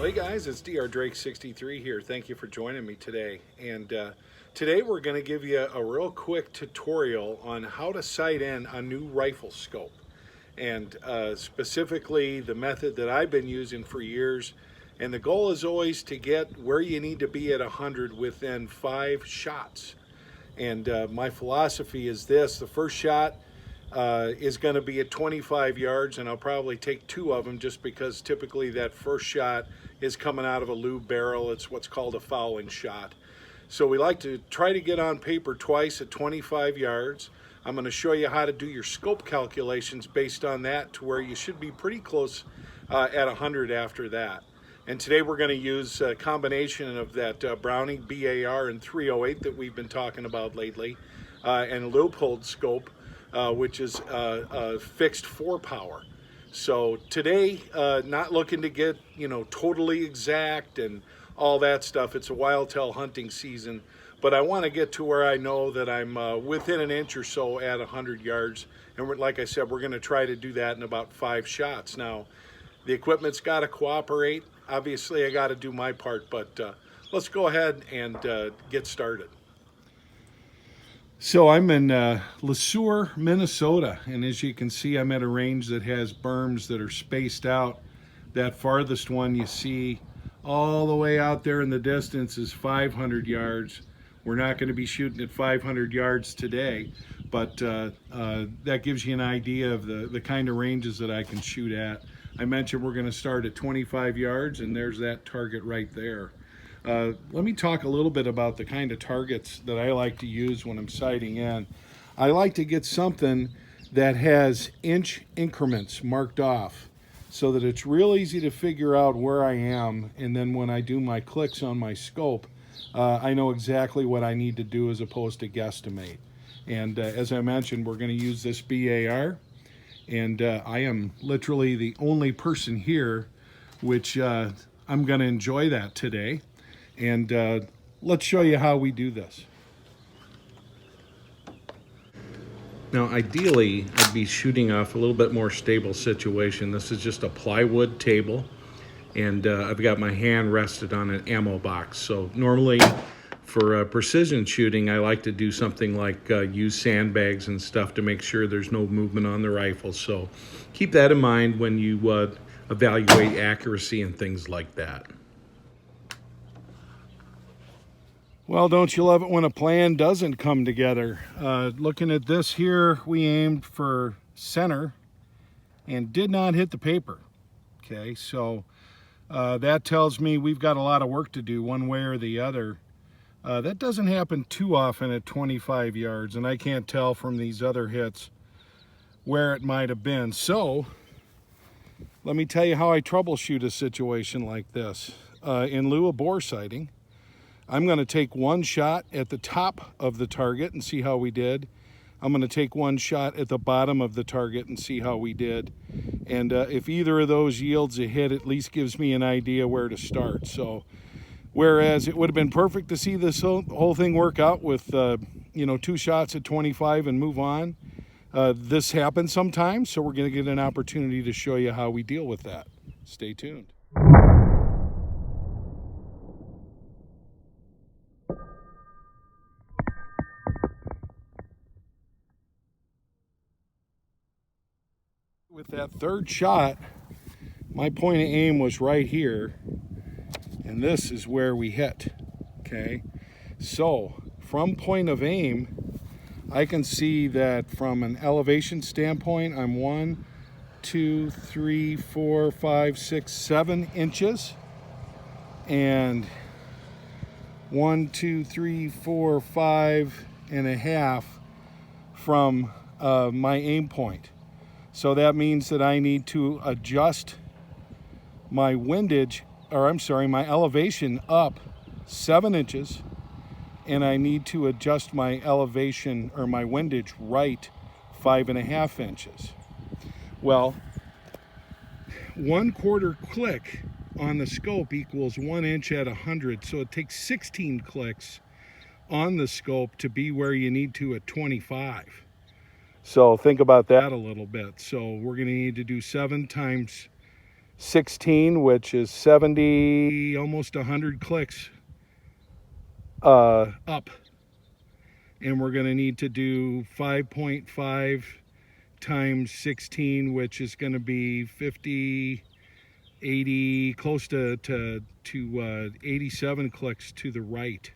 Well, hey guys, it's Dr. Drake 63 here. Thank you for joining me today. And today we're going to give you a real quick tutorial on how to sight in a new rifle scope. And specifically the method that I've been using for years. And the goal is always to get where you need to be at 100 within 5 shots. And my philosophy is this: the first shot is going to be at 25 yards, and I'll probably take 2 of them just because typically that first shot is coming out of a lube barrel. It's what's called a fouling shot. So we like to try to get on paper twice at 25 yards. I'm going to show you how to do your scope calculations based on that to where you should be pretty close at 100 after that. And today we're going to use a combination of that Browning BAR and 308 that we've been talking about lately, and a Leupold scope, which is fixed 4-power. So today, not looking to get, totally exact and all that stuff. It's a whitetail hunting season, but I want to get to where I know that I'm within an inch or so at 100 yards. And like I said, we're going to try to do that in about 5 shots. Now, the equipment's got to cooperate. Obviously, I got to do my part, but let's go ahead and get started. So I'm in Le Sueur, Minnesota, and as you can see, I'm at a range that has berms that are spaced out. That farthest one you see all the way out there in the distance is 500 yards. We're not going to be shooting at 500 yards today, but that gives you an idea of the kind of ranges that I can shoot at. I mentioned we're going to start at 25 yards, and there's that target right there. Let me talk a little bit about the kind of targets that I like to use when I'm sighting in. I like to get something that has inch increments marked off so that it's real easy to figure out where I am, and then when I do my clicks on my scope, I know exactly what I need to do as opposed to guesstimate. And as I mentioned, we're going to use this BAR, and I am literally the only person here, which I'm going to enjoy that today. And let's show you how we do this. Now, ideally, I'd be shooting off a little bit more stable situation. This is just a plywood table, and I've got my hand rested on an ammo box. So normally, for precision shooting, I like to do something like use sandbags and stuff to make sure there's no movement on the rifle. So keep that in mind when you evaluate accuracy and things like that. Well, don't you love it when a plan doesn't come together? Looking at this here, we aimed for center and did not hit the paper. Okay, so that tells me we've got a lot of work to do one way or the other. That doesn't happen too often at 25 yards, and I can't tell from these other hits where it might have been. So let me tell you how I troubleshoot a situation like this. In lieu of bore sighting, I'm going to take one shot at the top of the target and see how we did. I'm going to take one shot at the bottom of the target and see how we did. And if either of those yields a hit, at least gives me an idea where to start. So whereas it would have been perfect to see this whole thing work out with 2 shots at 25 and move on, this happens sometimes, so we're going to get an opportunity to show you how we deal with that. Stay tuned. With that third shot, my point of aim was right here, and this is where we hit. Okay, so from point of aim, I can see that from an elevation standpoint, I'm 1, 2, 3, 4, 5, 6, 7 inches, and 1, 2, 3, 4, 5.5 from my aim point. So that means that I need to adjust my windage, my elevation up 7 inches, and I need to adjust my elevation or my windage right 5.5 inches. Well, 1/4 click on the scope equals 1 inch at 100, so it takes 16 clicks on the scope to be where you need to at 25. So think about that a little bit. So we're going to need to do 7 times 16, which is 70, almost 100 clicks up. And we're going to need to do 5.5 times 16, which is going to be 50, 80, close to 87 clicks to the right.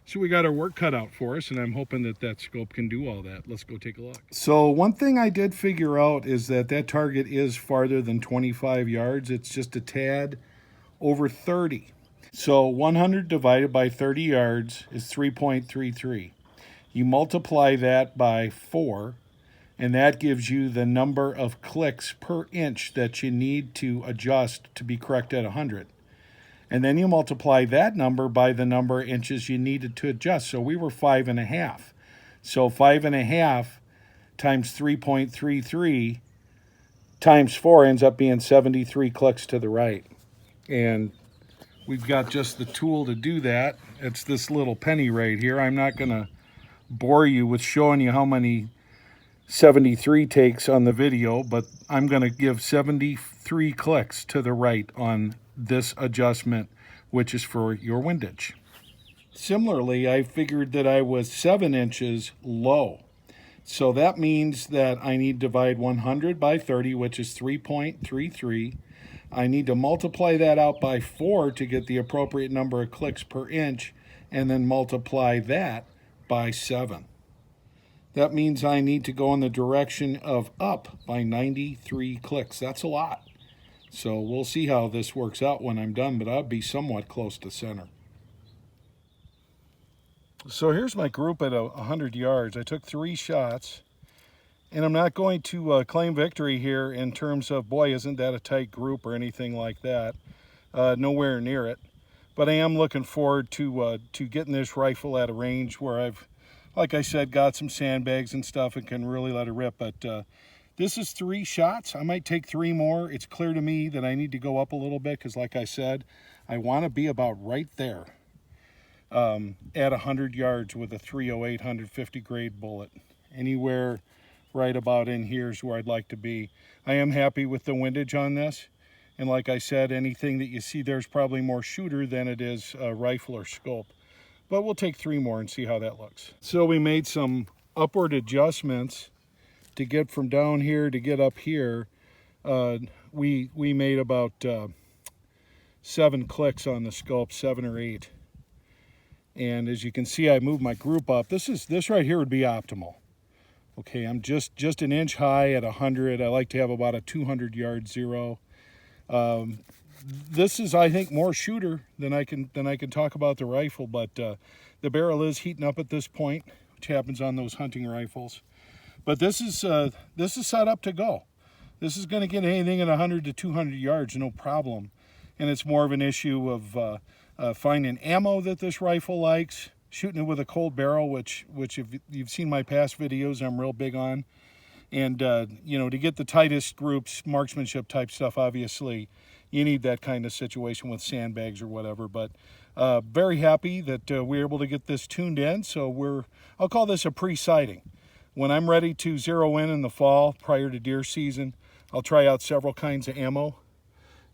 So we got our work cut out for us, and I'm hoping that that scope can do all that. Let's go take a look. So one thing I did figure out is that that target is farther than 25 yards. It's just a tad over 30. So 100 divided by 30 yards is 3.33. You multiply that by 4, and that gives you the number of clicks per inch that you need to adjust to be correct at 100. And then you multiply that number by the number of inches you needed to adjust. So we were 5.5. So 5.5 times 3.33 times 4 ends up being 73 clicks to the right. And we've got just the tool to do that. It's this little penny right here. I'm not going to bore you with showing you how many 73 takes on the video, but I'm going to give 73 clicks to the right on this adjustment, which is for your windage. Similarly, I figured that I was 7 inches low. So that means that I need to divide 100 by 30, which is 3.33. I need to multiply that out by 4 to get the appropriate number of clicks per inch, and then multiply that by 7. That means I need to go in the direction of up by 93 clicks. That's a lot. So we'll see how this works out when I'm done, but I'll be somewhat close to center. So here's my group at 100 yards. I took 3 shots, and I'm not going to claim victory here in terms of, boy, isn't that a tight group or anything like that. Nowhere near it. But I am looking forward to getting this rifle at a range where I've, like I said, got some sandbags and stuff and can really let it rip. But this is 3 shots. I might take 3 more. It's clear to me that I need to go up a little bit because, like I said, I want to be about right there at 100 yards with a 308 150 grade bullet. Anywhere right about in here is where I'd like to be. I am happy with the windage on this. And like I said, anything that you see there's probably more shooter than it is rifle or scope. But we'll take 3 more and see how that looks. So we made some upward adjustments to get from down here to get up here. We made about 7 clicks on the scope, 7 or 8. And as you can see, I moved my group up. This right here would be optimal. Okay, I'm just an inch high at 100. I like to have about a 200 yard zero. This is, I think, more shooter than I can talk about the rifle, but the barrel is heating up at this point, which happens on those hunting rifles. But this is set up to go. This is going to get anything at 100 to 200 yards, no problem. And it's more of an issue of finding ammo that this rifle likes, shooting it with a cold barrel, which if you've seen my past videos, I'm real big on. And, you know, to get the tightest groups, marksmanship type stuff, obviously, you need that kind of situation with sandbags or whatever. But very happy that we're able to get this tuned in. So I'll call this a pre-sighting. When I'm ready to zero in the fall, prior to deer season, I'll try out several kinds of ammo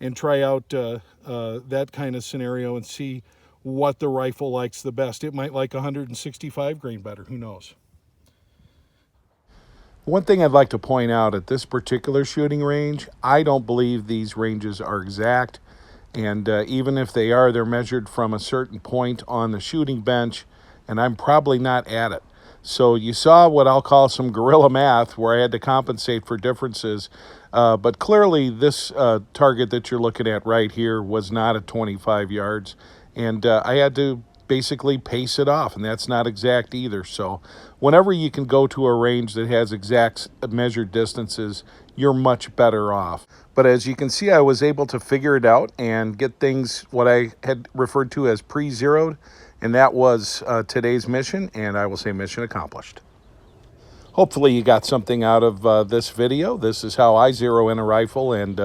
and try out that kind of scenario and see what the rifle likes the best. It might like 165 grain better, who knows? One thing I'd like to point out at this particular shooting range, I don't believe these ranges are exact. And even if they are, they're measured from a certain point on the shooting bench, and I'm probably not at it. So you saw what I'll call some guerrilla math where I had to compensate for differences. But clearly this target that you're looking at right here was not at 25 yards. And I had to basically pace it off, and that's not exact either. So whenever you can go to a range that has exact measured distances, you're much better off. But as you can see, I was able to figure it out and get things what I had referred to as pre-zeroed, and that was today's mission, and I will say mission accomplished. Hopefully you got something out of this video. This is how I zero in a rifle, and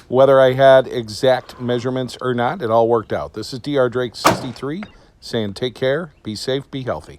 whether I had exact measurements or not, it all worked out. This is Dr. Drake 63 saying take care, be safe, be healthy.